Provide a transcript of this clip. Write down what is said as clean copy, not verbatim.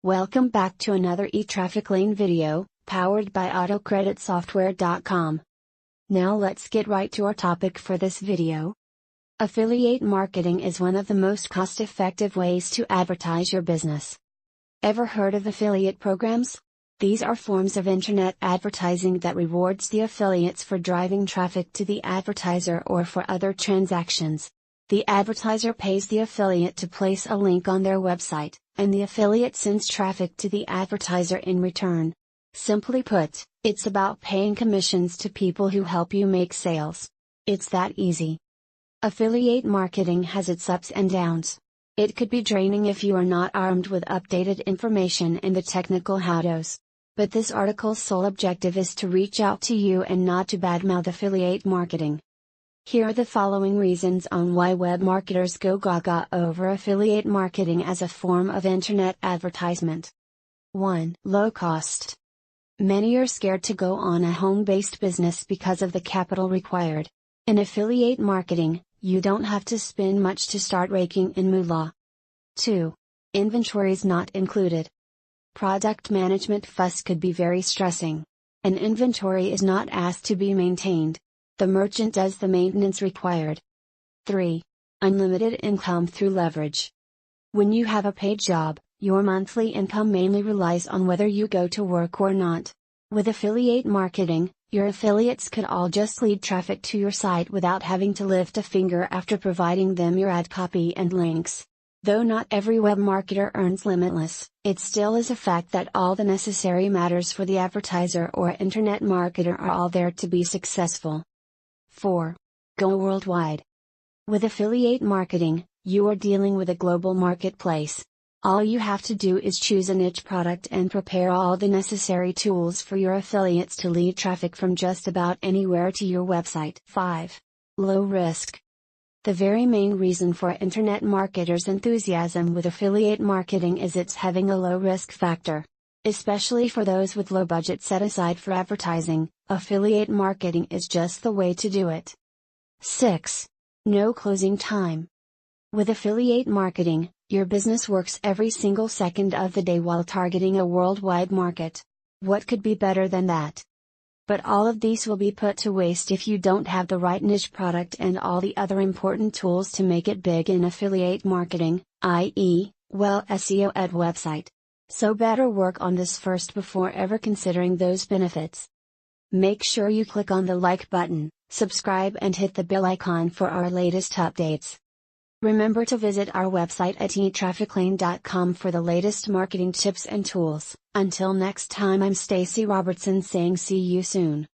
Welcome back to another eTraffic Lane video, powered by AutoCreditSoftware.com. Now let's get right to our topic for this video. Affiliate marketing is one of the most cost-effective ways to advertise your business. Ever heard of affiliate programs? These are forms of internet advertising that rewards the affiliates for driving traffic to the advertiser or for other transactions. The advertiser pays the affiliate to place a link on their website, and the affiliate sends traffic to the advertiser in return. Simply put, it's about paying commissions to people who help you make sales. It's that easy. Affiliate marketing has its ups and downs. It could be draining if you are not armed with updated information and the technical how-tos. But this article's sole objective is to reach out to you and not to badmouth affiliate marketing. Here are the following reasons on why web marketers go gaga over affiliate marketing as a form of internet advertisement. 1. Low cost. Many are scared to go on a home-based business because of the capital required. In affiliate marketing, you don't have to spend much to start raking in moolah. 2. Inventories not included. Product management fuss could be very stressing. An inventory is not asked to be maintained. The merchant does the maintenance required. 3. Unlimited income through leverage. When you have a paid job, your monthly income mainly relies on whether you go to work or not. With affiliate marketing, your affiliates could all just lead traffic to your site without having to lift a finger after providing them your ad copy and links. Though not every web marketer earns limitless, it still is a fact that all the necessary matters for the advertiser or internet marketer are all there to be successful. 4. Go worldwide. With affiliate marketing, you are dealing with a global marketplace. All you have to do is choose a niche product and prepare all the necessary tools for your affiliates to lead traffic from just about anywhere to your website. 5. Low risk. The very main reason for internet marketers' enthusiasm with affiliate marketing is its having a low risk factor. Especially for those with low budget set aside for advertising, affiliate marketing is just the way to do it. 6. No closing time. With affiliate marketing, your business works every single second of the day while targeting a worldwide market. What could be better than that? But all of these will be put to waste if you don't have the right niche product and all the other important tools to make it big in affiliate marketing, i.e., SEO at website. So better work on this first before ever considering those benefits. Make sure you click on the like button, subscribe and hit the bell icon for our latest updates. Remember to visit our website at eTrafficLane.com for the latest marketing tips and tools. Until next time, I'm Stacy Robertson saying see you soon.